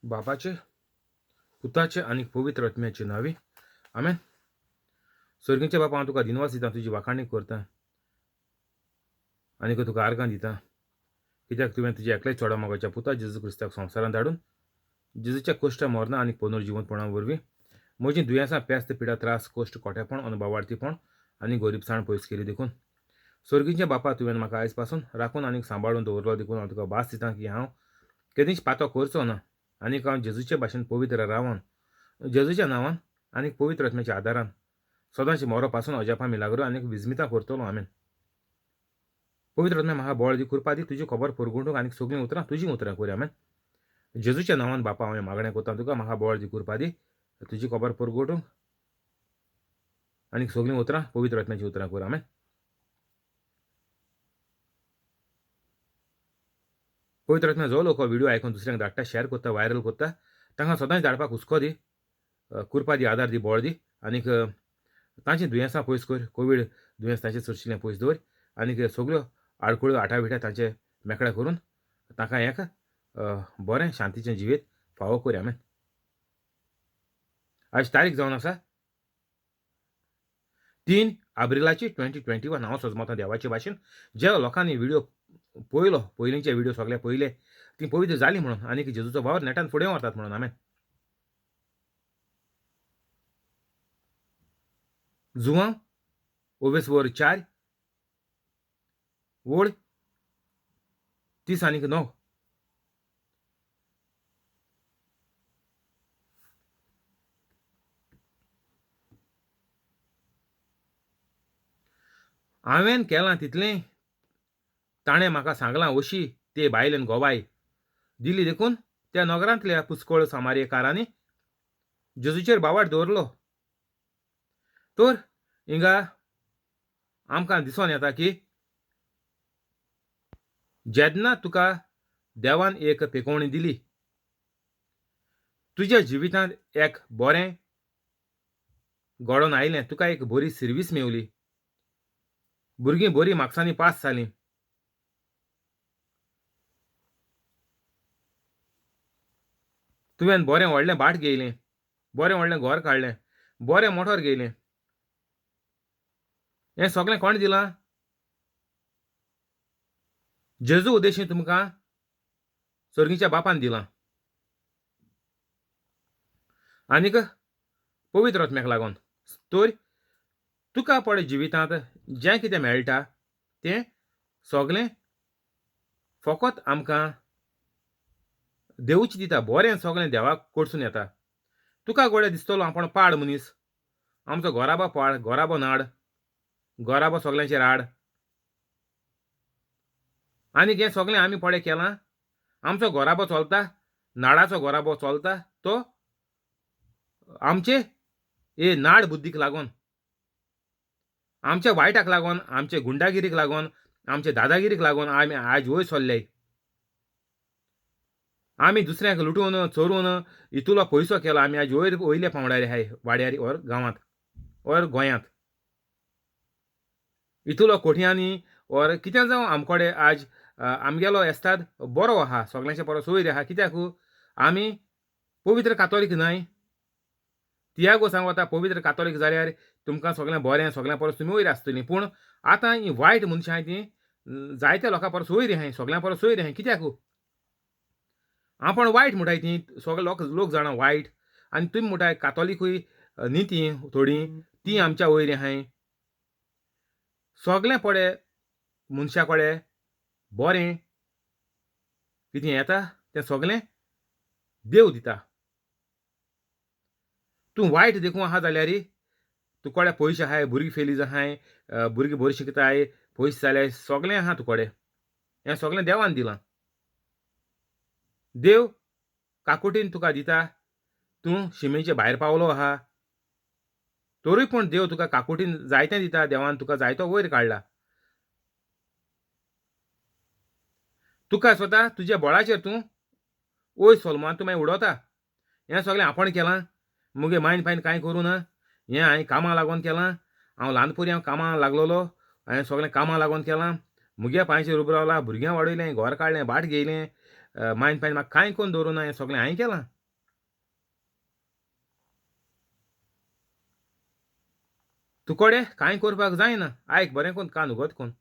बापाचे, पुताचे आणि पवित्र आत्म्याचे नावे आमेन. स्वर्गीचे बापा, हांव तुका दिनवास दिता, तुजी वाखाणणी करता आनी तुका आर्गां दिता, कित्याक तुवें तुज्या एकल्याच चोडा मोगाच्या पुता जेजू क्रिस्ताक संवसारांत धाडून जेजूच्या कश्ट मरणा आनी पुनर्जिवनपणा वरवीं म्हजीं दुयेंसां, पेस्त, पिडा, त्रास, कश्ट, खोटेपण, अनुभवार्थीपण आनी गरीबसाण पयस केली देखून. स्वर्गीचे बापा, तुवें म्हाका आयज पासून राखून आनी सांबाळून दवरलो देखून हांव तुका भास दितां की हांव केदींच पातो करचो ना आनीक हांव जेजूचे भाशेन पवित्र रावन जेजूच्या नांवान आनी पवित्र आत्म्याच्या आदारान सदांच मोरो पासून अजापां मिलाग्रो आनीक विजमितां करतलो. आमेन. पवित्र आत्म्या म्हाका बळ दी, कृपा दी, तुजी खबर परगुंडूंक आनीक सगळीं उतरां तुजीं उतरां कर. आमेन. जेजूच्या नांवान बापा हांव मागणें करतां तुका, म्हाका बळ दी, कृपा दी, तुजी खबर परगुंडूंक आनीक सगळीं उतरां पवित्र आत्म्याची उतरां कर. आमेन. पवित्र आत्म्या जो लोक व्हिडिओ आयकून दुसऱ्यांक धाडटा, शेअर करता, व्हायरल करता, तांकां सदांच धाडपाक हुस्को दी, कृपा दी, आदार दी, बळ दी आनीक तांचीं दुयेंसां पयस कर. कोवीड दुयेंस तांचें चडशिल्लें पयस दवर आनीक सगळ्यो आडखळ्यो आटाविट्या तांचे मेकळ्या करून तांकां एक बरें शांतीचें जिवीत फावो कर. आमेन. आयज तारीख जावन आसा 3 एप्रिलाची 2021. हांव सोजमोतां देवाचे भाशेन ज्या लोकांनी व्हिडिओ पळयलो, पयलींचे व्हिडिओ सगळे पयले, ती पवित्र जाली म्हणून आनीक जेजूचो वावर नेटान फुडें व्हरतात म्हणून. आमेन. जुवां 4 वोळ 30 आनीक 9. हांवें केलां तितलें ताणें म्हाका सांगलां अशी ते बायलेन गोवाय दिली देखून त्या नगरांतल्या पुस्कळ सामारियकारांनी जेजूचेर बावाट दवरलो. तर हिंगा आमकां दिसून येता की जेन्ना तुका देवान एक पेकोवणी दिली, तुज्या जिवितांत एक बरें घडोवन आयलें, तुका एक बरी सर्वीस मेवली, भुरगीं बरी मार्क्सांनी पास जालीं, तुवें बरें व्हडलें बाट घेयलें, बरें व्हडलें घर काडलें, बरें मोटोर घेयलें, हें सगळें कोण दिलां? जेजू उद्देशीं तुमकां स्वर्गीच्या बापान दिलां आनीक पवित्र आत्म्याक लागून. तर तुका पळय जिवितांत जें कितें मेळटा तें सगळें फकत आमकां देवूच दिता. बरें सगळें देवाक कडसून येता. तुका गोडे दिसतलो आपण पाड मनीस, आमचो घोराबो पाड, घोराबो नाड, घोराबो सगळ्यांचेर राड आनीक हें सगळें आमी पळय केलां. आमचो घोराबो चलता, नाडाचो घोराबो चलता, तो आमचे हे नाड बुद्धीक लागून, आमच्या वायटाक लागून, आमचे गुंडागिरीक लागून, आमचे दादागिरीक लागून आमी आयज वयर सरले. आमी दुसऱ्यांक लुटून चोरून इतुलो पयसो केलो. आमी आयज वयले पावंड्यार हाय वाड्यार और गांवांत और गोंयांत. इतुलो कोटयांनी और कितें जावं आमकोडे आज आमगेलो एस्ताद बरो आहा, सगळ्यांचे परस वयर आहा. कित्याक आमी पवित्र कातोलीक न्हय. तियागो सांगता पवित्र कातोलीक जाल्यार तुमकां सगळें बरें, सगळ्यां परस तुमी वयर आसतलीं. पूण आतां हीं वायट मनशां तीं जायत्या लोकां परस वयर आहाय, सगळ्यां परस वयर आहाय. कित्याक आपण वायट म्हणटाय तीं सगळे लोक जाणा वायट आनी तुमी म्हणटाय कातोलीकूय न्ही तीं थोडीं, तीं आमच्या वयर आहाय. सगळें पळय मनशा कडेन बरें कितें येता तें सगळें देव दिता. तूं वायट देखून आहा जाल्यार तुकोडे पयशे आहाय, भुरगीं फेलीज आहाय, भुरगीं बरीं शिकताय, पयशे जाल्यार सगळें आहा तुकोडे. हें सगळें देवान दिलां. देव काकुटीन तुका दिता. तूं शिमेचे भायर पावलो आहा, तोरूय पूण देव तुका काकुटीन जायतें दिता. देवान तुका जायतो वयर काडला. तुका स्वता तुज्या बळाचेर तूं वयर सोलमान तूं मागीर उडोता. हें सगळें आपण केलां. मुगे मायन फायन कांय करूं ना. हें हांवें कामां लागून केलां. हांव ल्हानपणी हांव कामां लागलोलो. हांवें सगळें कामां लागून केलां. मुगे पांयचेर उबो रावला, भुरग्यां वाडयलें, घर काडलें, बाट घेयलें, मायन पायन म्हाका कांय कोन्न दवरूं ना हें सगळें हांवें केलां. तुकोडे कांय करपाक जायना. आयक बरें कोन्न कान उगत कोन्न.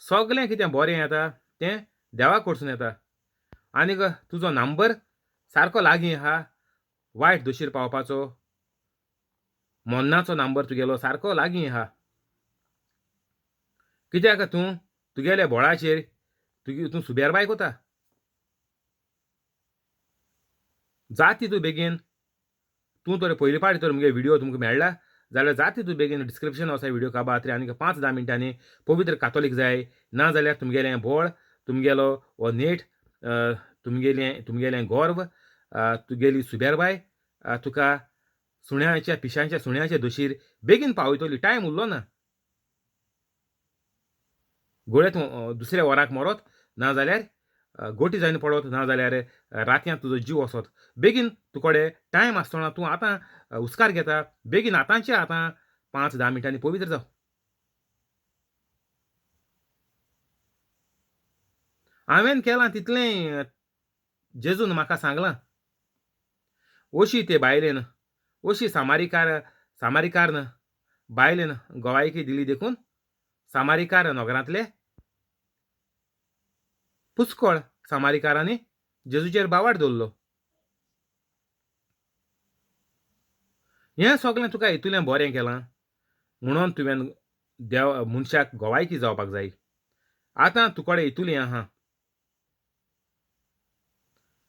सगळें कितें बरें येता तें देवा कडसून येता. आनीक तुजो नंबर सारको लागीं आहा. वायट दोशीर पावपाचो मोन्नाचो नंबर तुगेलो सारको लागीं आहा. कित्याक तुगेल्या बोळाचेर तूं सुबेरबाय कोता. जा तितू बेगीन तूं तर पयली पाटी तर मुगे व्हिडिओ तुमकां मेळ्ळा जाल्यार जा तितू बेगीन डिस्क्रिप्शन वचा व्हिडिओ काबार आनीक 5-10 मिनटांनी पवित्र कातोलीक जाय. ना जाल्यार तुमगेलें बोळ, तुमगेलो हो नेट, तुमगेलें गोर्व, तुगेली सुबेरबाय तुका पिश्यांच्या सुण्याचे दोशीर बेगीन पावयतली. टायम उरलो ना. गोळे तूं दुसऱ्या वराक मरोत, ना जाल्यार गोटी जायन पडोत, ना जाल्यार रातयां तुजो जीव वसोत. बेगीन तुकोडे टायम आसतना तूं आतां हुस्कार घेता. बेगीन आतांचे आतां 5-10 मिनटांनी पवित्र जाव. हांवें केलां तितलें जेजून म्हाका सांगलां. अशी ते बायलेन, अशी सामारिकारन बायलेन गोवायकी दिली देखून सामारिकार नगरांतले पुस्कोळ सामारिकारांनी जेजूचेर बावाड दवरलो. हें सगळें तुका हितूलें बरें केलां म्हणून तुवें मनशाक गोवायकी जावपाक जाय. आतां तुकोडे हितूलें आहा.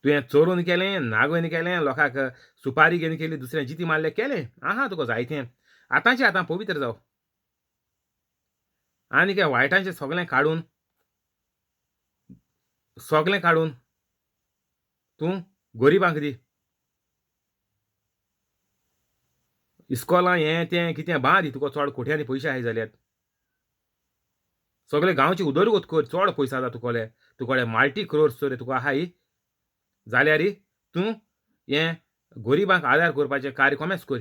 तुवें चोरून केलें, नागोवन केलें, लोकांक सुपारी घेवन केली, दुसऱ्यां जिती मारले केलें. आहा तुका जायतें. आतांचें आतां पवित्र जाव. आनीक हें वायटाचें सगळें काडून तूं गोरिबांक दी. इस्कॉलां हें तें कितें बांद तुका चोड कोट्यांनी पयशे आहाय जाल्यार. सगळे गांवची उदरगत कर. चोड पयसो आसा तुकोडे माल्टी क्रोर्स जर तुका आहाय जाल्यार तूं हें गोरिबांक आदार करपाचें कार्य कोमेस कर.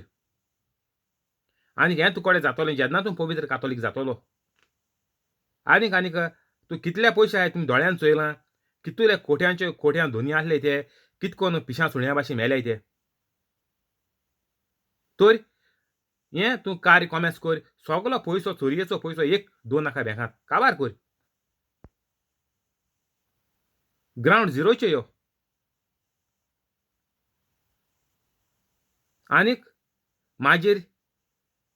आनीक हें तुकोडे जातोलें जेन्ना तूं पवित्र कातोलीक जातलो. आनीक तूं कितले पयशे आहाय तुमी दोळ्यान चोयलां. कितले कोट्यां धोनी आसले ते कितकोन पिश्या सुण्या भाशेन मेल्याय ते. तर हें तूं कार्य कोमेस कर. सगलो पयसो चोरयेचो पयसो एक दवर नाका बँकांत. काबार कर. ग्रावंड झिरोचेर यो. आनीक मागीर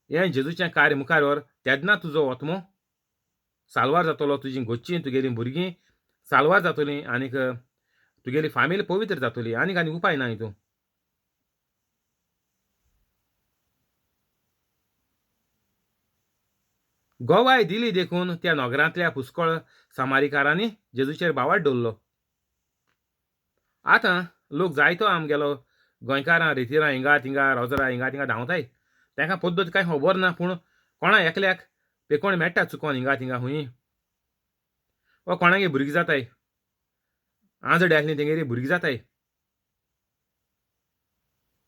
हें जेजूचें कार्य मुखार व्हर. तेन्ना तुजो ओतमो साल्वार जातलो. तुजीं घोदचीं तुगेलीं भुरगीं साल्वार जातलीं. आनीक तुगेली फामील पवित्र जातली. आनीक उपाय ना हितून. गोवाय दिली देखून त्या नगरांतल्या पुस्कळ सामारिकारांनी जेजूचेर बावाड दवरलो. आतां लोक जायतो आमगेलो गोंयकारां रितीरां हिंगा थिंगा रोजरां हिंगा थिंगा धांवताय. तांकां पद्दत कांय खबर ना. पूण कोणा एकल्याक पेकोण मेळटा चुकोन हिंगा थिंगा खूंय. वा कोणागे भुरगीं जाताय. आंजडे आसलीं तेंगेरी भुरगीं जाताय.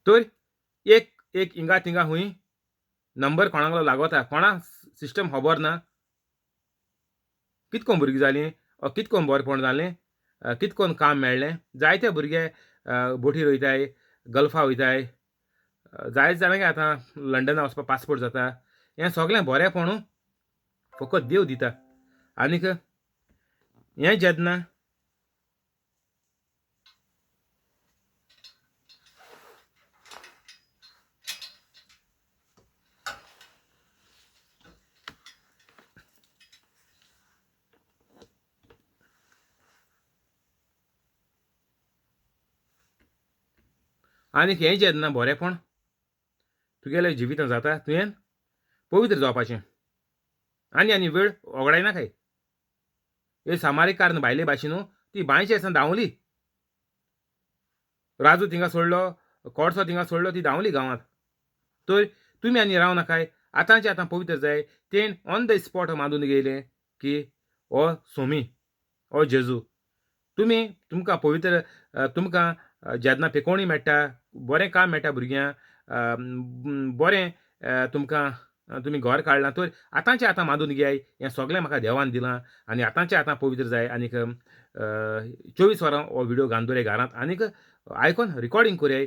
तर एक हिंगा थिंगा खूंय नंबर कोणालो लागोता. कोणाक सिस्टम खबर ना. कितकोन भुरगीं जालीं, कितकोन बरेंपण जालें, कितकोन काम मेळ्ळें. जायते भुरगे बोटीर वयताय, गल्फा वयताय. जायते जाणांगे आतां लंडना वचपाक पासपोर्ट जाता. हें सगळें बरेंपण फकत देव दिता. आनीक हें जेन्ना बरेंपण तुगेल्या जिवितांत जाता तुवें पवित्र जावपाचें. आनी वेळ वगडाय नाकाय. हे सामारिकार भायले भाशेन ती बांयचे दिसान धांवली. राजू थिंगा सोडलो, कोडसो थिंगा सोडलो, ती धांवली गांवांत. तर तुमी आनी राव नाकाय. आतांचे आतां पवित्र जाय. तेण ऑन द स्पॉट मांडून गेलें की हो सोमी, हो जेजू. तुमकां पवित्र तुमकां जेन्ना पेकोवणी मेळटा, बरें काम मेळटा भुरग्यांक, बरें तुमकां तुमी घर काडलां तर आतांच्या आतां मांदून घेयाय. हें सगळें म्हाका देवान दिलां आनी आतांच्या आतां पवित्र जाय आनीक 24 वरां हो व्हिडिओ घालून दवराय घरांत आनीक आयकोन रिकॉर्डिंग कोरयाय.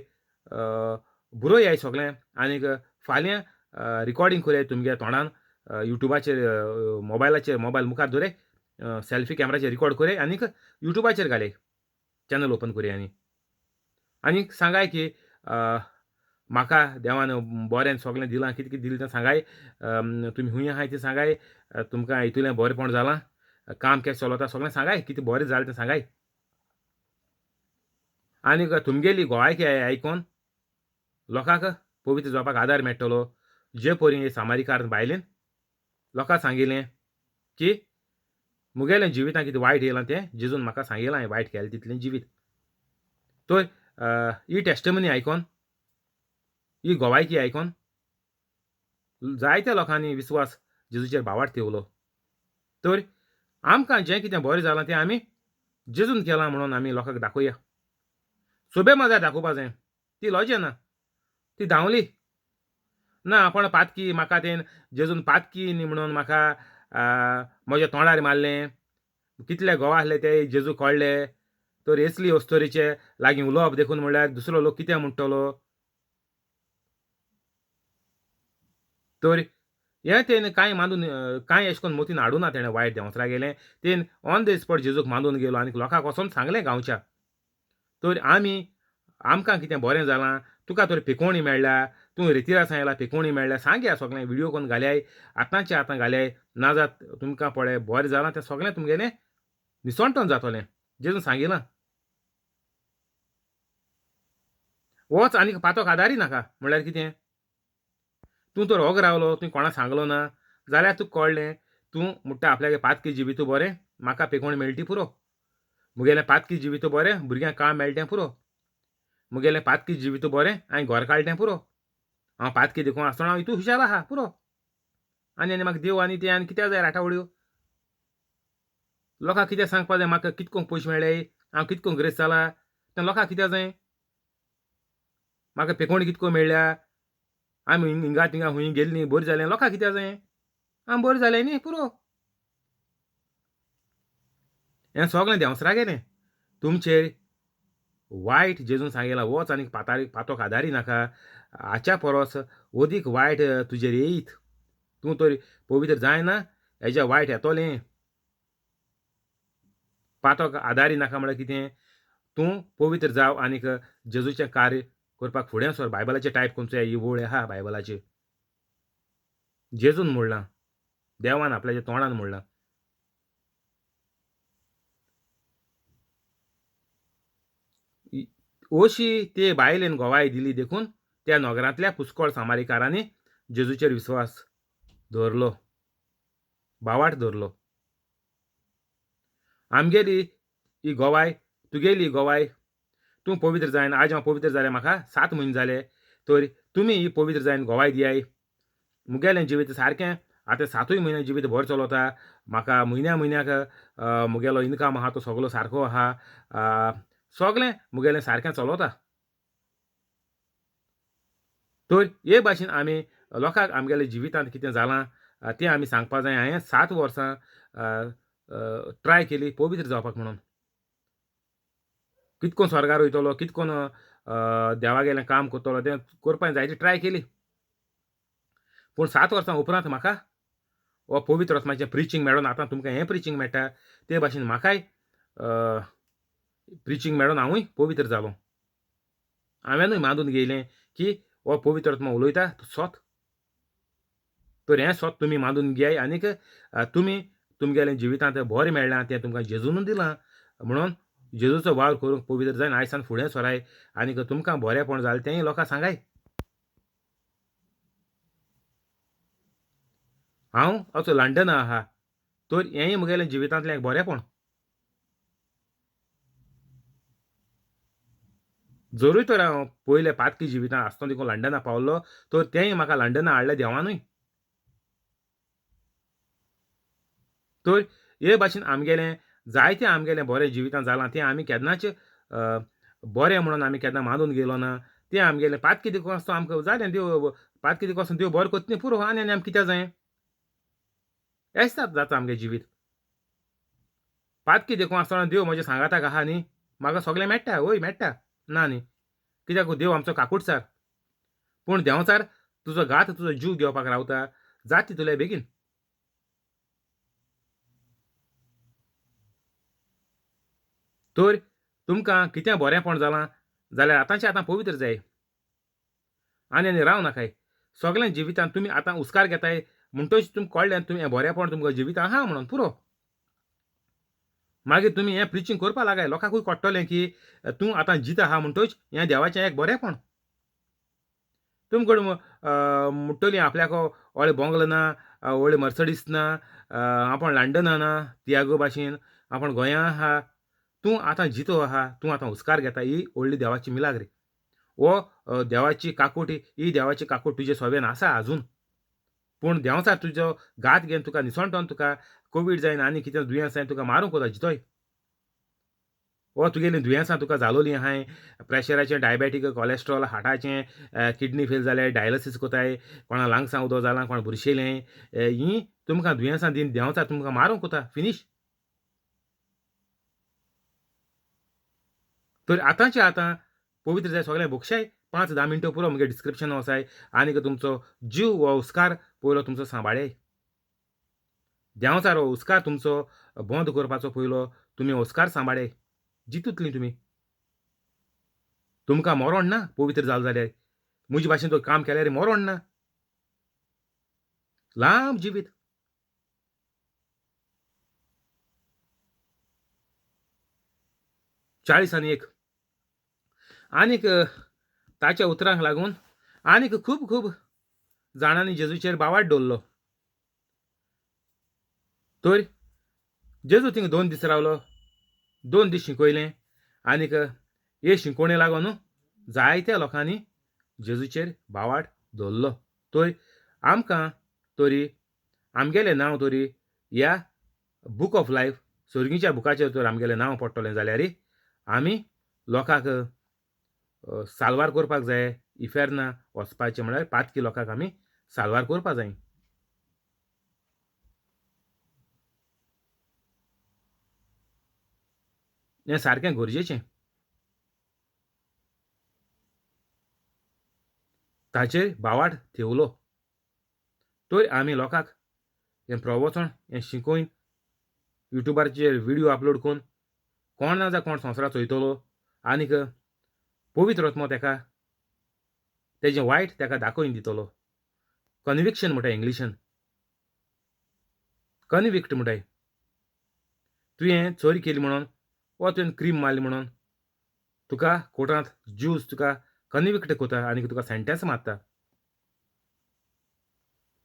बरोवयाय सगळें आनीक फाल्यां रिकॉर्डिंग कोरयाय तुमगे तोंडान युट्यूबाचेर मोबायल मुखार दवराय. सेल्फी कॅमेराचेर रिकॉर्ड कोरयाय आनीक युट्यूबाचेर घालयाय. चॅनल ओपन कोरयाय आनीक सांगाय की म्हाका देवान बरें सगळें दिलां. कितें कितें दिलें तें सांगाय. तुमी खूंय आहाय तें सांगाय. तुमकां हितूंतलें बरेंपण जालां. काम केशें चलता सगळें सांगाय. कितें बरें जालें तें सांगाय. आनीक तुमगेली गोवायकी आयकोन लोकांक पवित्र जावपाक आदार मेळटलो. जे परी सामारिकार बायलेन लोकांक सांगिल्लें की मुगेलें जिवितांत कितें वायट येयलां तें जेजून म्हाका सांगिलां हांवें वायट केलें तितलें जिवीत. तर ही टेस्टिमनी आयकोन, ही गोवायकी आयकोन जायत्या लोकांनी विस्वास जेजूचेर भावार्थ ठेवलो. तर आमकां जें कितें बरें जालां तें आमी जेजून केलां म्हणून आमी लोकांक दाखोवया. सोबे माजार दाखोवपा जाय. ती लॉज ना. ती धांवली. ना आपण पातकी म्हाका तेन जेजून पातकी न्ही म्हणून म्हाका म्हज्या तोंडार मारलें. कितले घोव आसले ते जेजू कळ्ळे. तर असली अस्तोरीचे लागीं उलोवप देखून म्हणल्यार दुसरो लोक कितें म्हणटलो. तर हें तेन कांय मांदून कांय अशें करून मतीन हाडूं ना तेणें वायट देंवसरा गेलें. तेन ऑन द स्पॉट जेजूक मांदून गेलो आनीक लोकांक वचोन सांगलें गांवच्या. तर आमकां कितें बरें जालां. तुका तर पिकोवणी मेळ्ळ्या. तूं रितीरास आयला पिकोवणी मेळ्ळ्या. सांगया सगळें व्हिडिओ करून घाल्याय. आतांच्या आतां घाल्याय. नाजात तुमकां पळय बरें जालां तें सगळें तुमगेलें निसोणटोन जातोलें. जेजून सांगिलां. वच आनीक पातोक आदारी नाका. म्हणल्यार कितें? तूं तर होग रावलो. तुवें कोणाक सांगलो ना. जाल्यार तुका कळ्ळें. तूं म्हणटा आपल्यागे पातकी जिवितू बरें. म्हाका पिकोवणी मेळटी पुरो. मुगेलें पातकी जिवितू बरें. भुरग्यांक काम मेळटें पुरो. मुगेलें पातकी जिवितू बरें. हांवें घर काडलें पुरो. हांव पातकी देखून आसतना हांव हितू हुशार आहा पुरो. आनी म्हाका देव आनी तें आनी कित्याक जाय राटावड्यो. लोकांक कितें सांगपा जाय म्हाका कितकोन पयशे मेळ्ळे. हांव कितकोन ग्रेस जाला. तें लोकांक कित्याक जाय. म्हाका पिकोवणी कितको मेळ्ळ्या. आमी हिंगा तिंगा खूंय गेलीं बरीं जालें. लोकांक कित्याक जाय. आमी बरीं जालें न्ही पुरो. हें सगळें देंवसरा गेलें. तुमचेर वायट जेजून सांगिलां वच आनीक पातोक आदारी नाका. हाच्या परस ओदीक वायट तुजेर येयत. तूं तर पवित्र जायना. हेज्या वायट येतोलें. पातोक आदारी नाका म्हळ्यार कितें. तूं पवित्र जाव आनीक जेजूचें कार्य करपाक फुडें सर. बायबलाचेर टायप करून चोया. ही वोळ आहा बायबलाचेर. जेजून म्हणलां. देवान आपल्याच्या तोंडान म्हणलां. अशी ते बायलेन गोवाय दिली देखून त्या नगरांतल्या पुष्कळ सामारिकारांनी जेजूचेर विस्वास दवरलो. भावार्थ दवरलो. आमगेली ही गोवाय, तुगेली गोवाय. तूं पवित्र जायन आज हांव पवित्र जालें म्हाका 7 म्हयने जाले. तर तुमी ही पवित्र जायन गोवाय दियाय. मुगेलें जिवीत सारकें आतां 7य म्हयने जिवीत बरें चलता. म्हाका म्हयन्याक मुगेलो इनकम आहा तो सगळो सारको आहा. सगळें मुगेलें सारकें चलता. तर हे भाशेन आमी लोकांक आमगेल्या जिवितांत कितें जालां तें आमी सांगपा जाय. हांवें 7 वर्सां ट्राय केली पवित्र जावपाक म्हणून. कितकोन स्वर्गार वयतलो, कितकोन देवागेलें काम करतलो तें करपा जायती ट्राय केली. पूण 7 वर्सां उपरांत म्हाका हो पवित्र आत्म्याचें प्रिचींग मेळोन आतां तुमकां हें प्रिचींग मेळटा. ते भाशेन म्हाकाय प्रिचींग मेळोन हांवूय पवित्र जालों. हांवेनूय मांदून घेयलें की हो पवित्र आत्मा उलयता तो सोत. तर हें सोत तुमी मांदून घेयाय आनीक तुमी तुमगेलें जिवितांत बरें मेळ्ळां तें तुमकां जेजून दिलां. म्हणून जेजूचो वावर करूंक पवित्र जायन आयज सावन फुडें सराय आनीक तुमकां बरेंपण जालें तेंय लोकांक सांगाय. हांव असो लंडना आहा. तर हेंय मुगेलें जिवितांतलें एक बरेंपण. जरूय तर हांव पयले पातकी जिवितांत आसतना देखून लंडना पावल्लो. तर तेंय म्हाका लंडना हाडलें देवानूय. तर हे भाशेन आमगेलें जायतें आमगेलें बरें जिवितांत जालां तें आमी केन्नाच बरें म्हणून आमी केन्ना मानून गेलो ना. तें आमगेलें पात कितें वस्तू आमकां जालें देव पात कितें वस्तू देव बरो करता न्ही पुरो आनी आमकां कितें जाय एस जाता आमगे जिवीत पात कितें आसतना देव म्हज्या सांगाताक आहा न्ही म्हाका सगळें मेळटा वय मेळटा ना न्ही कित्याक देव आमचो काकूटसार पूण देंवचार तुजो घात तुजो जीव घेवपाक रावता जात तितूलें बेगीन तर तुमकां कितें बरेंपण जालां जाल्यार आतांच्या आतां पवित्र जाय आनी राव नाकाय सगळ्या जिवितांत तुमी आतां उस्कार घेताय म्हणटच तुमकां कळ्ळें तुमी हें बरेंपण तुमकां जिवितांत आहा म्हणून पुरो मागीर तुमी हें प्रिचींग करपा लागाय लोकांकूय कळटलें की तूं आतां जीत आहा म्हणटच हें देवाचें एक बरेंपण तुमकडे म्हणटलीं आपल्याक व्हडले बंगलो ना व्हडले मर्सडीस ना आपण लंडना ना तियागो भाशेन आपण गोंयां आहा तूं आतां जितो आहा तूं आतां उस्कार घेता ही व्हडली देवाची मिलाग्री वो देवाची काकूट ही देवाची काकूट तुजे सोबेन आसा आजून पूण देंवचार तुजो घात घेवन तुका निसणटोन तुका कोवीड जायन आनी कितें दुयेंस जायन तुका मारूंक वता जितोय वो तुगेलीं दुयेंसां तुका जालोलीं आहाय प्रेशराचें डायबेटीक कॉलेस्ट्रॉल हार्टाचें किडनी फेल जाल्यार डायलिसीस कोताय कोणा लांगसां उदो जालां कोण बुरशेलें हीं तुमकां दुयेंसां दिन देंवचार तुमकां मारूंक वता फिनीश तर आतांच्या आतां पवित्र जाय सगळें भोगशाय 5-10 मिनटं पुरो म्हगे डिस्क्रिप्शन वसाय आनीक तुमचो जीव वो उस्कार पयलो तुमचो सांबाळ्याय देंवचार हो उस्कार तुमचो बंद करपाचो पयलो तुमी उस्कार सांबाळ्याय जितूतलीं तुमी तुमकां मरोण ना पवित्र जालो जाल्यार म्हजे भाशेन तो काम केल्यार मरोण ना लांब जिवीत 40 आनीक ताच्या उतरांक लागून आनीक खूब खूब जाणांनी जेजूचेर बावाड दवरलो तर जेजू थिंग 2 दीस रावलो 2 दीस शिकयलें आनीक हे शिकोवणे लागून जायत्या लोकांनी जेजूचेर बावाड दवरलो तर आमकां तरी आमगेलें नांव तरी ह्या बूक ऑफ लायफ सर्गीच्या बुकाचेर तर आमगेलें नांव पडटलें जाल्यार आमी लोकांक साल्वार करपाक जाय इफेर्ना वचपाचें म्हळ्यार पातकी लोकांक आमी साल्वार करपा जाय हें सारकें गरजेचें ताचेर बावाड थेवलो तर आमी लोकांक हें प्रवचन हें शिकोवन युट्यूबाचेर व्हिडिओ अपलोड करून कोण ना जाल्यार कोण संवसारांत चोयतलो आनीक पवित्र आत्मो तेका तेजें वायट तेका दाखोवन दितलो कन्विक्शन म्हणटा इंग्लिशान कन्विक्ट म्हणटाय तुवें चोरी केली म्हणून वा तुवें क्रीम मारली म्हणून तुका कोर्टांत जूज तुका कन्विक्ट कोता आनी तुका सेंटेन्स मारता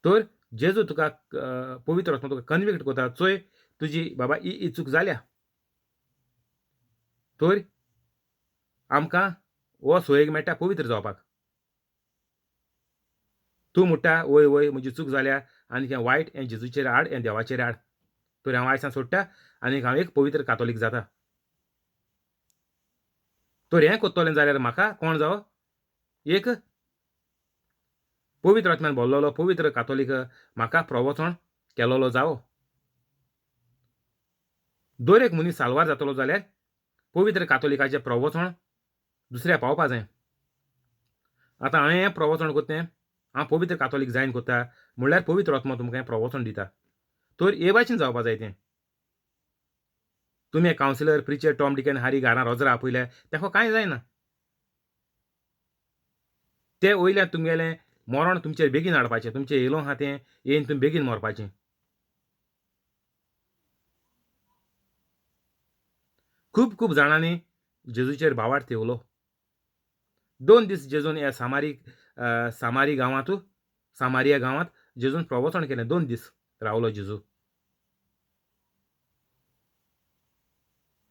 तर जेजू तुका पवित्र आत्मा तुका कन्विक्ट कोता चोय तुजी बाबा ही चूक जाल्या तर आमकां हो सोयेक मेळटा पवित्र जावपाक तूं म्हणटा वय वय म्हजी चूक जाल्या आनी हें वायट हें जेजूचेर हाड हें देवाचेर हाड तर हांव आयसान सोडटा आनीक हांव एक पवित्र कातोलीक जाता तर हें कोत्तोलें जाल्यार म्हाका कोण जावो एक पवित्र आत्म्यान भरलेलो पवित्र कातोलीक म्हाका प्रवचन केलोलो जावो दर एक मनीस साल्वार जातलो जाल्यार पवित्र कातोलिकाचें प्रवचन दुसऱ्या पावपा जाय आतां हांवें हें प्रवचन कोत्तें हांव पवित्र कातोलीक जायन कोत्ता म्हणल्यार पवित्र आत्मा तुमकां हें प्रवचन दिता तर हे भाशेन जावपा जाय तें तुमी councillor preacher Tom Dick end हारी घरां रोजरां आपयल्या तेका कांय जायना ते वयल्यान तुमगेलें मरण तुमचेर बेगीन हाडपाचें तुमचें येयलो आहा तें येवन तुमी बेगीन मरपाचें खूब खूब जाणांनी जेजूचेर बावाड थेवलो 2 दीस जेजून ह्या सामारिया गांवांत जेजून प्रवचन केलें 2 दीस रावलो जेजू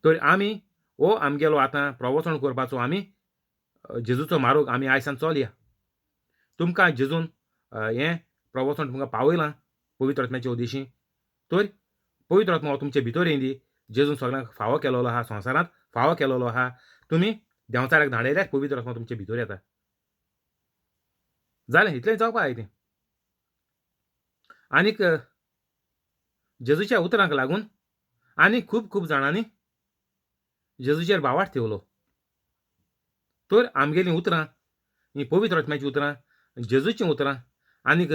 तर आमी हो आमगेलो आतां प्रवचन करपाचो आमी जेजूचो मार्ग आमी आयसान चलया तुमकां जेजून हें प्रवचन तुमकां पावयलां पवित्र आत्म्याचे उद्देशीं तर पवित्र आत्मा हो तुमचे भितर येयली जेजून सगळ्यांक फावो केलोलो आहा संवसारांत फावो केलोलो आहा तुमी देंवचाराक धाडयल्यार पवित्र आत्मा तुमचे भितर येता जालें इतलें जावपा जाय तें. आनीक जेजूच्या उतरांक लागून आनीक खूब खूब जाणांनी जेजूचेर भावार्थ थेवलो. तर आमगेलीं उतरां हीं पवित्र आत्म्याचीं उतरां, जेजूचीं उतरां आनीक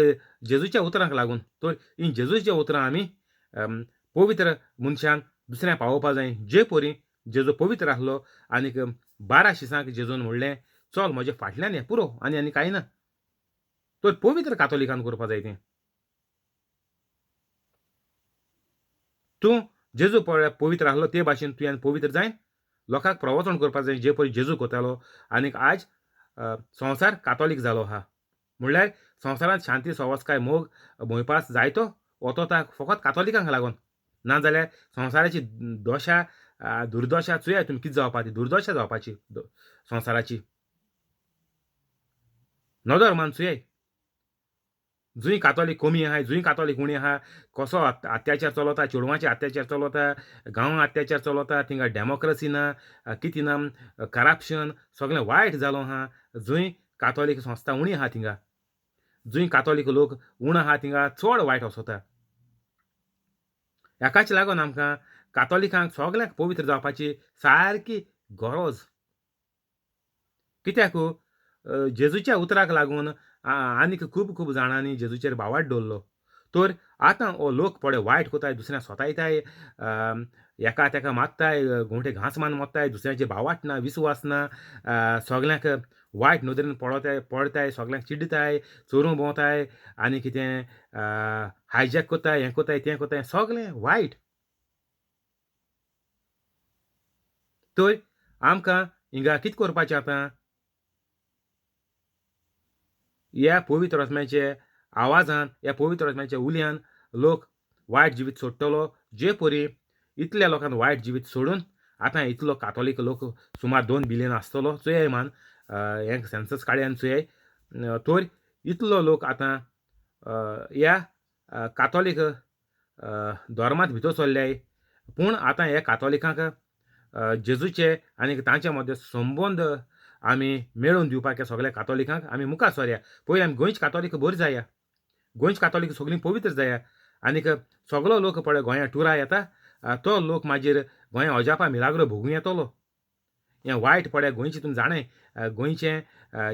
जेजूच्या उतरांक लागून तर हीं जेजूचीं उतरां आमी पवित्र मनशान दुसऱ्यांक पावोवपा जाय. जे परी जेजू पवित्र आसलो आनीक 12 शिसांक जेजून म्हणलें, चल म्हजे फाटल्यान ये पुरो आनी कांय ना. तर पवित्र कातोलिकान करपा जाय तें. तूं जेजू पवित्र आसलो ते भाशेन तुवें पवित्र जायन लोकांक प्रवचन करपा जाय जे पळय जेजू कोतालो. आनीक आज संवसार कातोलीक जालो आहा. म्हणल्यार संवसारांत शांती सवस्काय मोग भोंवपास जायतो वतो फकत कातोलिकांक लागून. नाजाल्यार संवसाराची दोशा दुर्दशा चुयाय तुमी कितें जावपा ती दुर्दशा जावपाची संवसाराची. नदर मान चुयाय. जुंय कातोलीक कमी आहाय, जुंय कातोलीक उणी आहा, कसो अत्याचार चलता, चेडवांचे अत्याचार चलता, गांवां अत्याचार चलता, थिंगा डेमोक्रेसी ना, कितें ना, करप्शन सगळें वायट जालो आहा. जुंय कातोलीक संस्था उणी आहा थिंगा, जुंय कातोलीक लोक उण आहा थिंगा चड वायट वसोता. हेकाच लागून आमकां कातोलिकांक सगल्यांक पवित्र जावपाची सारकी गरज. कित्याक जेजूच्या उतराक लागून आनीक खूब खूब जाणांनी जेजूचेर भावार्थ दवरलो. तर आतां हो लोक पळय वायट कोताय, दुसऱ्यांक सोतायताय, एका तेका मारताय, गोंठे घांस मान मोत्ताय, दुसऱ्याचेर भावार्थ ना, विस्वास ना, सगल्यांक वायट नदरेन पळयताय, सगल्यांक चिड्डताय, चोरूं भोंवताय आनी कितें हायजॅक कोत्ताय, हें कोत्ताय, तें कोत्ताय, सगलें वायट. तर आमकां हिंगा कितें करपाचें आतां? ह्या पवित्र आत्म्याचे आवाजान, ह्या पवित्र आत्म्याच्या उलयान लोक वायट जिवीत सोडटलो. जे परी इतल्या लोकांन वायट जिवीत सोडून आतां इतलो कातोलीक लोक सुमार 2 बिलियन आसतलो चोयाय मान, हें सेन्सस काडयान चोयाय. तर इतलो लोक आतां ह्या कातोलीक धर्मांत भितर सरल्याय. पूण आतां हे कातोलिकांक जेजूचे आनीक तांचे मदें संबंद आमी मेळोवन दिवपाक सगळ्या कातोलिकांक आमी मुखार सरया. पयलीं आमी गोंयची कातोलीक बरी जाया, गोंयची कातोलीक सगळीं पवित्र जाया. आनीक सगळो लोक पळय गोंया टुरा येता, तो लोक मागीर गोंया अजापा मिलाग्रो भोगूं येतलो. हें वायट पळय गोंयचें तुमी जाणाय, गोंयचें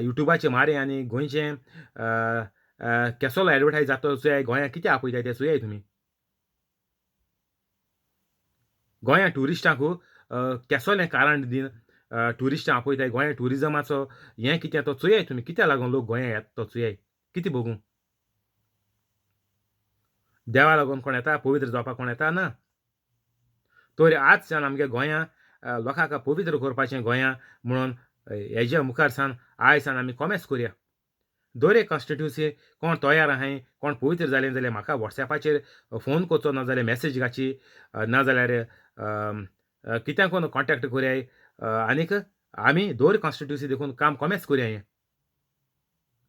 युट्यूबाचेर मारया आनी गोंयचें केसलो एडवर्टायज जाता चोयाय, गोंया कितें आपयताय तें चोयाय तुमी. गोंया ट्युरिस्टांक केसलें कारण दिन ट्युरिस्टां आपयताय, गोंया ट्युरिजमाचो हें कितें तो चोयाय तुमी. कित्या लागून लोक गोंया येता तो चोयाय, कितें भोगूं? देवा लागून कोण येता, पवित्र जावपाक कोण येता? ना. तर आजच्यान आमगे गोंया लोकांक पवित्र करपाचें गोंया म्हणून हेज्या मुखार सावन आयज सावन आमी कॉमेस करया. दर एक कॉन्स्टिट्युन्सी कोण तयार आहाय, कोण पवित्र जालें जाल्यार म्हाका वॉट्सॅपाचेर फोन करचो, नाजाल्यार मॅसेज घालची, नाजाल्यार कित्याक कोण कॉन्टॅक्ट करयाय. आनीक आमी दर कॉन्स्टिट्युन्सी देखून काम कॉमेस करया. हें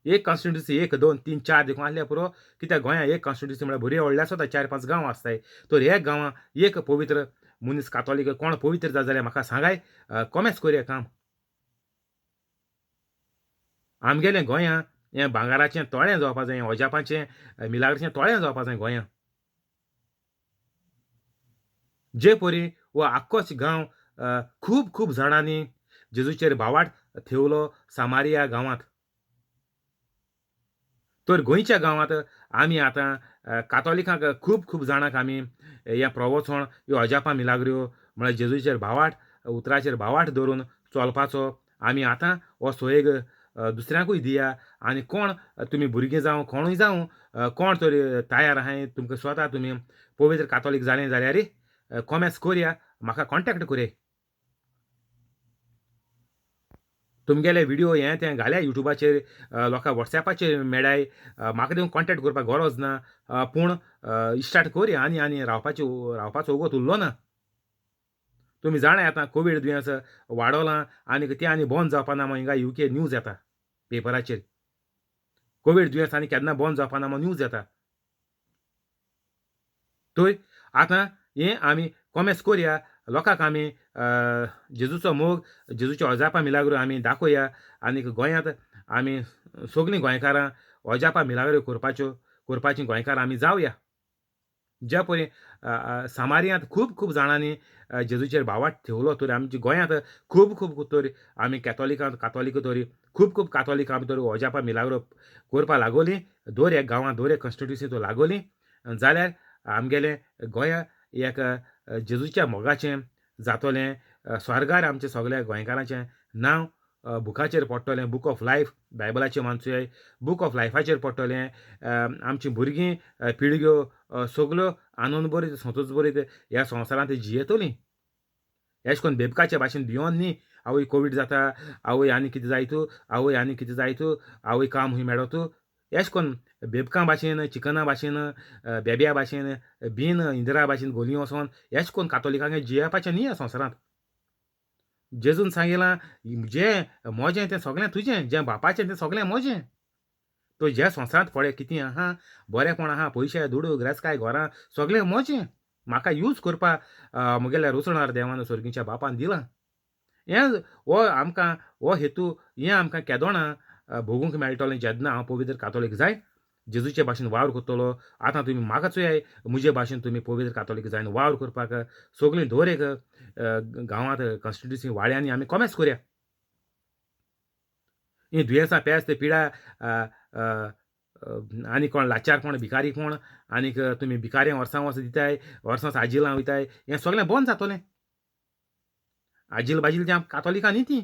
एक कॉन्स्टिट्युन्सी 1, 2, 3, 4 देखून आसल्यार पुरो. कित्याक गोंया एक कॉन्स्टिट्युन्सी म्हळ्यार बरी व्हडली आसता, 4-5 गांव आसताय. तर हे गांवां एक पवित्र मनीस कातोलीक कोण पवित्र जाता जाल्यार म्हाका सांगाय, कॉमेस करया काम. आमगेलें गोंया हें भांगाराचें तोळें जावपा जाय, अजापाचें मिलाग्रेचें तोळें जावपा जाय गोंया. जे परी हो आख्खोच गांव खूब खूब जाणांनी जेजूचेर भावार्थ थेवलो सामारिया गांवांत. तर गोंयच्या गांवांत आमी आतां कातोलिकांक खूब खूब जाणांक आमी हें प्रवचन, ह्यो अजापां मिलाग्र्यो म्हळ्यार जेजूचेर भावार्थ, उतराचेर भावार्थ दवरून चलपाचो आमी आतां हो सयेग दुसऱ्यांकूय दिया. आनी कोण तुमी भुरगीं जावं, कोणूय जावं, कोण तरी तयार आहाय, तुमकां स्वता तुमी पवित्र कातोलीक जालें जाल्यार कॉमेस करया, म्हाका कॉन्टॅक्ट कराय. तुमगेले व्हिडिओ हें तें घाल्या युट्यूबाचेर, लोकांक वॉट्सॅपाचेर मेळाय. म्हाका देखून कॉन्टॅक्ट करपाक गरज ना. पूण स्टार्ट करया आनी रावपाचो वगत उरलो ना. तुमी जाणाय आतां कोवीड दुयेंस वाडोलां आनीक तें आनी बंद जावपा ना म्हूण हिंगा UK न्यूज येता पेपराचेर. कोवीड दुयेंस आनी केन्ना बंद जावपा ना म्हूण न्यूज येता. तर आतां हें आमी कॉमेस करया, लोकांक आमी जेजूचो मोग जेजूच्या अजापा मिलाग्रो आमी दाखोवया आनीक गोंयांत आमी सगळीं गोंयकारां अजापा मिलाग्रो करपाची गोंयकार आमी जावया. ज्या परी सामारियांत खूब खूब जाणांनी जेजूचेर भावार्थ ठेवलो तरी आमच्या गोंयांत खूब तरी आमी कातोलीक तरी खूब कातोलीक आमी तरी अजापा मिलाग्रो करपा लागोलीं. दर एक गांवांत दर एक कॉन्स्टिट्युन्सी लागोलीं जाल्यार आमगेलें गोंया एक जेजूच्या मोगाचें जातोलें. स्वर्गार आमच्या सगळ्या गोंयकारांचें नांव बुकाचेर पडटलें. बूक ऑफ लायफ बायबलाचें वाचूया. बूक ऑफ लायफाचेर पडटलें. आमचीं भुरगीं पिळग्यो सगल्यो आनंद भरीत संतोश भरीत ह्या संवसारांत जियेतलीं. अशें करून बेबकाचे भाशेन भियोन न्ही आवय कोवीड जाता, आवय आनी कितें जायत, आवय आनी कितें जायत, आवय काम हूंय मेळत. अशें करून बेबकां भाशेन चिकना भाशेन बेब्या भाशेन बीन इंदिरा भाशेन गोली वचोन अशें करून कातोलिकांक जियेवपाचें न्ही ह्या संवसारांत. जेजून सांगिलां जें मोजें तें सगळें तुजें, जें बापाचें तें सगळें मोजें. तो ज्या संवसारांत पळय कितें आहा, बरेंपण आहा, पयशे दुडू गिरायस्काय घरां सगळें मोजें म्हाका यूज करपा म्हगेल्या रोचणार देवान सर्गीच्या बापान दिलां. हें हो आमकां हो हेतू हें आमकां केदोणां भोगूंक मेळटलें जेन्ना हांव पवित्र कातोलीक जायन जेजूचे भाशेन वावर करतलो. आतां तुमी म्हाकाचूय म्हजे भाशेन तुमी पवित्र कातोलीक जायन वावर करपाक सगळीं दर एक गांवांत कॉन्स्टिट्युन्सी वाड्यांनी आमी कॉमेस करया. हीं दुयेंसां पेस्त पिडा आनी कोण लाचार कोण भिकारी कोण आनीक तुमी भिकाऱ्यांक वर्सां वर्स दिताय, वर्सां आजिलां वयताय, हें सगळें बंद जातलें. आजील बाजील तें कातोलिकां न्ही तीं.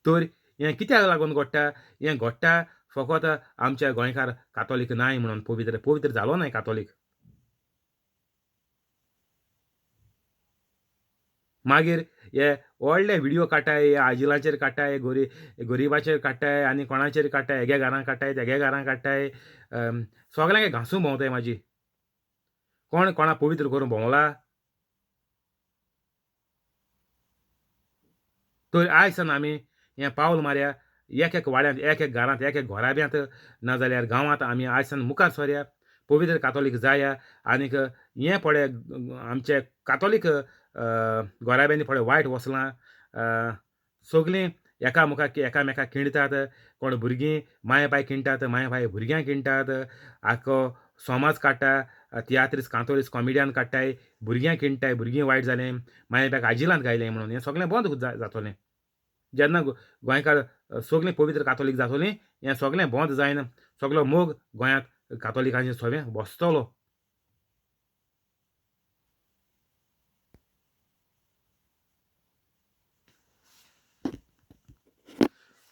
तर हें कित्याक लागून घडटा? हें घडटा फकत आमच्या गोंयकार कातोलीक नाय म्हणून पवित्र जालो नाय कातोलीक. मागीर हे व्हडले व्हिडियो काडटाय, हे आजिलाचेर काडटाय, गोरिबाचेर काडटाय आनी कोणाचेर काडटाय, हेगे घरां काडटाय, तेगे घरां काडटाय, सगळ्यांक घांसूं भोंवताय म्हाजी. कोण कोणा पवित्र करून भोंवला? तर आयज सान आमी हें पावल मारया. एक वाड्यांत एक घरांत एक घोराब्यांत नाजाल्यार गांवांत आमी आयज सान मुखार सरया. पवित्र कातोलीक जाया आनीक हें पळय आमचे कातोलीक घोराब्यांनी पळय वायट वचलां. सगळीं एकामेकाक किणटात. कोण भुरगीं माय बाय किणटात, माय बाय भुरग्यांक किणटात. आख्खो समाज काडटा. तियात्रीस कांतोलीस कॉमिडियन काडटाय, भुरग्यांक किणटाय, भुरगीं वायट जालें, माय बायक आजिलांत घायलें म्हणून हें सगळें बंद जातलें. जेन्ना गोंयकार सगळीं पवित्र कातोलीक जातलीं हें सगळें बंद जायन सगळो मोग गोंयांत कातोलिकांचें सगळें बसतलो.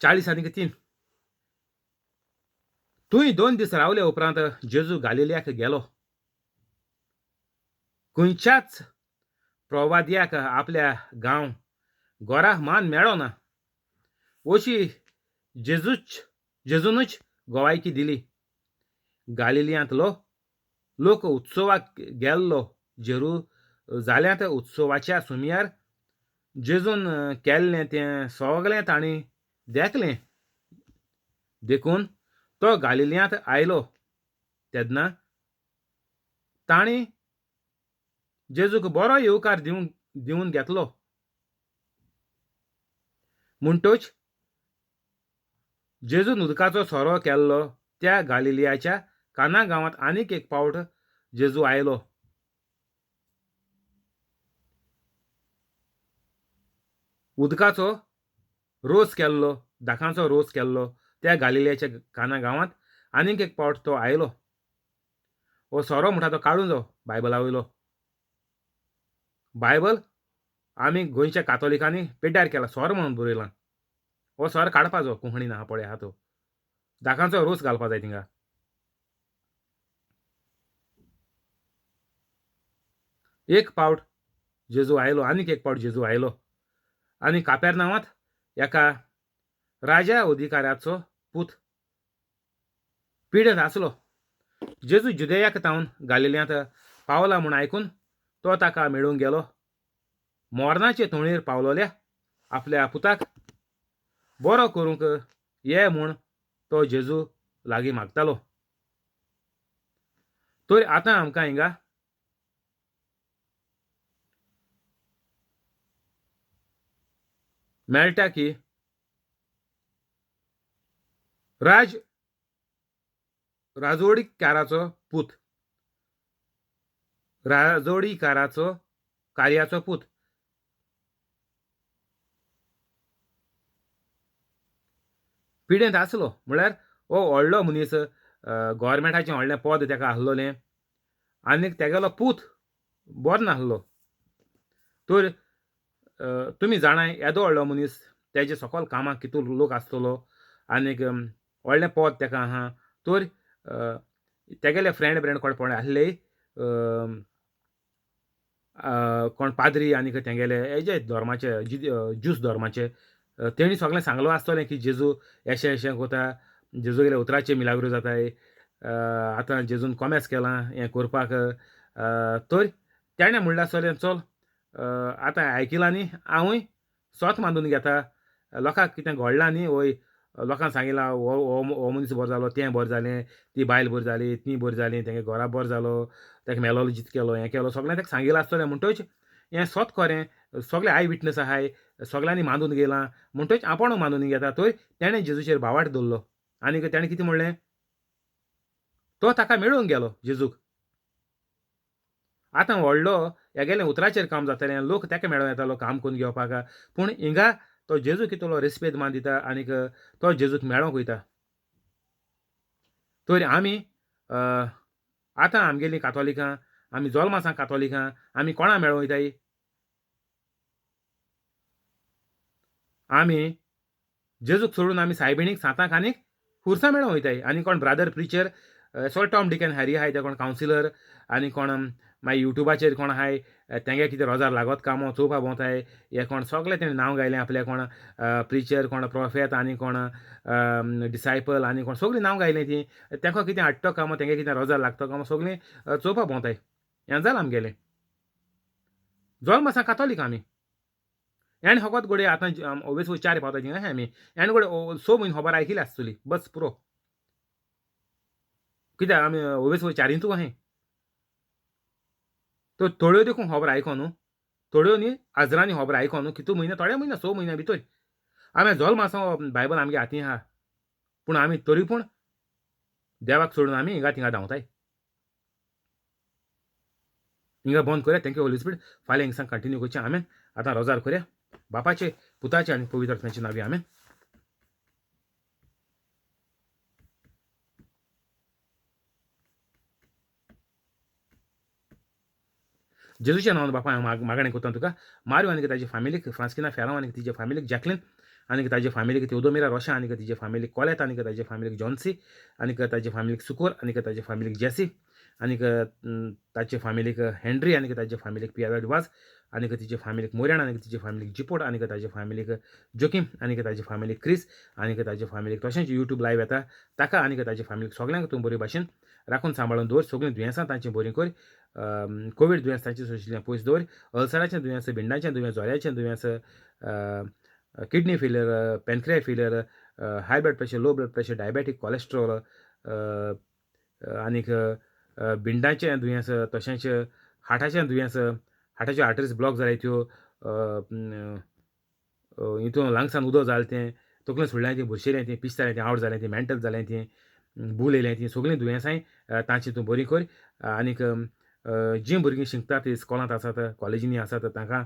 40:03 थंय 2 दीस रावले उपरांत जेजू गालिल्याक गेलो. खंयच्याच प्रवाद्याक आपल्या गांव घोराक मान मेळ्ळो ना. अशी जेजूनच गोवायकी दिली. गालिल्यांतलो लोक उत्सवाक गेल्लो जेरुजाल्यांत उत्सवाच्या सुमयार जेजून केल्लें तें सगळें तांणी देखलें. देखून तो गालिल्यांत आयलो तेन्ना तांणी जेजूक बरो येवकार दिवन घेतलो. म्हणटच जेजून उदकाचो सोरो केल्लो त्या गालिल्याच्या काना गांवांत आनीक एक पावट जेजू आयलो. उदकाचो रोस केल्लो दाखांचो रोस केल्लो त्या गालिल्याच्या काना गांवांत आनीक एक पावट तो आयलो. हो सोरो म्हणटा तो काळुंजो बायबला वयलो. बायबल आमी गोंयच्या कातोलिकांनी पिड्ड्यार केला सोरो म्हणून बरयलां. हो सोरो काडपाचो कोंकणीन आहा पळय आहा तो. दाखांचो रोस घालपा जाय थिंगा. एक पावट जेजू आयलो आनीक एक पावट जेजू आयलो आनी कापेरनावांत एका राजा अधिकाऱ्याचो पूत पिडेत आसलो. जेजू जुदेयाक तावन गालिल्यांत पावला म्हूण आयकून तो ताका मेळूंक गेलो. मोरनाचे तोणयेर पावलोल्या आपल्या पुताक बरो करूंक ये म्हूण तो जेजू लागीं मागतालो. तर आतां आमकां हिंगा मेळटा की राजवडीकाराचो पूत राजवडीकाराचो कार्याचो पूत पिडेंत आसलो म्हळ्यार हो व्हडलो मनीस गव्हर्मेंटाचें व्हडलें पद ताका आसलोलें आनीक तेगेलो पूत बरो नासलो तर तुमी जाणाय येदो व्हडलो मनीस तेजे सकयल कामाक कितू लोक आसतलो आनीक व्हडलें पद तेका आहा तर तेगेले फ्रेंड कोण आसले कोण पाद्री आनीक तेंगेले हेजे धर्माचे ज्यूस धर्माचे तेणी सगळें सांगलो आसतलें की जेजू अशें कोता जेजूगेले उतराचे मिलाग्रो जाताय आतां जेजून कोमेस केलां हें करपाक तर तेणें म्हणलें आसतलें चल आतां आयकिलां न्ही हांवूय स्वत मानून घेता लोकांक कितें घडलां न्ही वय लोकांक सांगिलां हो मनीस बरो जालो तें बरें जालें ती बायल बरी जाली ती बरी जाली तेंगे घरा बरो जालो तेका मेलोलो जित केलो हें केलो सगळें तेका सांगिलां आसतलें म्हणटच हें स्वत खरें सगळे आय विटनस आहाय सगळ्यांनी मानून गेलां म्हणटच आपूण मानून घेता तर तेणें जेजूचेर भावार्थ दवरलो आनीक तेणें कितें म्हणलें तो ताका मेळूंक गेलो जेजूक आतां व्हडलो हेगेलें उतराचेर काम जातालें लोक तेका मेळोन येतालो काम करून घेवपाक पूण हिंगा तो जेजू कितलो रेस्पेद मान दिता आनीक तो जेजूक मेळोंक वयता तर आमी आतां आमगेलीं कातोलिकां आमी जल्म आसा कातोलिकां आमी कोणा मेळों वयताय आमी जेजूक सोडून आमी सायबिणीक सांताक आनीक खुर्सा मेळों वयताय आनी कोण brother preacher so Tom deacon Harry आहाय ते कोण कावन्सिलर आनी कोण मागीर युट्यूबाचेर कोण आहाय तेंगे कितें रोजार लागत कामो चोवपा भोंवताय हे कोण सगळे तेणें नांव घायलें आपलें कोण प्रिचर कोण प्रोफेट आनी कोण डिसायपल आनी कोण सगळीं नांव घायलीं तीं तेंको कितें हाडटो कामो तेंगे कितें रोजार लागतो कामो सगळीं चोवपा भोंवताय हें जालां आमगेलें जल्म आसा कातोलीक आमी एण होकोत घोडये आतां ओवेस चार पावता थिंगा आमी एण घोडये स म्हयने खबर आयकिली आसतली बस पुरो कित्याक आमी ओवेस चारींतू आहाय तर थोड्यो देखून खबर आयको न्हू थोड्यो न्ही आजरांनी खबर आयको न्हू कितू म्हयने थोड्या म्हयने स म्हयन्या भितर आमी जल्म आसा बायबल आमगे हातीं आहा पूण आमी तरी पूण देवाक सोडून आमी हिंगा थिंगा धांवताय हिंगा बंद करया थँक्यू होली स्पिरीट फाल्यां हिंगसान कंटिन्यू करचें आमेन आतां रोजार करया बापाचे पुताचे आनी पवित्र आत्म्याचे नांवी आमेन जेजूच्या नांवान बापा हांव मागणें कोत्ता तुका मारियो आनीक ताजे फॅमिलीक फ्रांस्किना फेरांव आनीक तिजे फॅमिलीक जॅकलीन आनीक ताजे फॅमिलीक तेवदोमिरा रोशा आनीक तिजे फॅमिलीक कोलेत आनीक ताजे फॅमिलीक जॉन्सी आनीक ताजे फॅमिलीक सुकोर आनीक ताजे फॅमिलीक जॅसी आनीक ताचे फॅमिलीक हेनरी आनीक ताजे फॅमिलीक पियादा डिवाज आनीक तिजे फॅमिलीक मोऱ्यान आनीक तिजे फॅमिलीक जिपोट आनीक ताजे फॅमिलीक जोकीम आनीक ताजे फॅमिलीक क्रिस आनीक ताजे फॅमिलीक तशेंच यूट्यूब लायव्ह येता ताका आनीक ताजे फॅमिलीक सगळ्यांक तूं बरे भाशेन राखून सांबाळून दवर सगळीं दुयेंसां तांची बरीं कर कोवीड दुयेंस तांची सोशिल्लें पयस दवर अल्सराचें दुयेंस भिंडाचें दुयेंस जोऱ्याचें दुयेंस kidney failure pancreas failure high blood pressure low blood pressure diabetic cholesterol आनीक भिंडाचें दुयेंस तशेंच हार्टाचें दुयेंस हार्टाच्यो आर्टरीज ब्लॉक जाल्याय त्यो हितून लंग्सान उदक जालें तें तकलें सुडलें तें बुरशेलें तें पिस जालें तें आवट जालें तें मेंटल जालें तें भूल येयलें तीं सगळीं दुयेंसांय तांची तूं बरी कर आनीक जीं भुरगीं शिकतात इस्कॉलांत आसात कॉलेजींनी आसात तांकां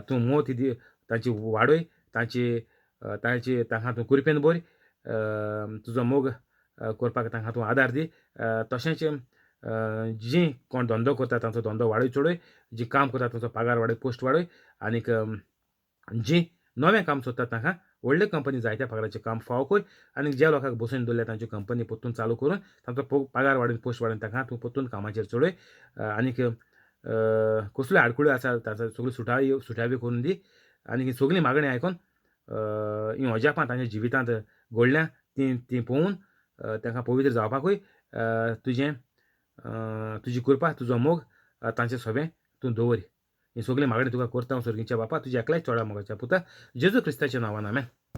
तूं मोत दी तांची वाडय तांची तांकां तूं कुरपेन भर तुजो मोग करपाक तांकां तूं आदार दी तशेंच जीं कोण धंदो करता तांचो धंदो वाडय चोडय जीं काम करता तांचो पगार वाडय पोस्ट वाडय आनीक जीं नवें काम सोदतात तांकां व्हडले कंपनी जायत्या पगाराचें काम फाव कर आनी ज्या लोकांक बसोवन दवरल्या तांच्यो कंपनी परतून चालू करून तांचो पगार वाडोवन पोस्ट वाडोवन तांकां तूं परतून कामाचेर चोडय आनीक कसल्यो आडकुळ्यो आसा ताचो सगळ्यो सुटाव्यो करून दी आनी ही सगळीं मागणी आयकोन हीं अजापां तांच्या जिवितांत घडल्या तीं पळोवन तांकां पवित्र जावपाकूय तुजी कृपा तुजो मोग तांचें सगळें तूं दवर ही सगळीं मागणी तुका करता सर्गीच्या बापा तुज्या एकल्याच चोडा मोगाच्या पुता जेजू क्रिस्ताच्या नांवान आमेन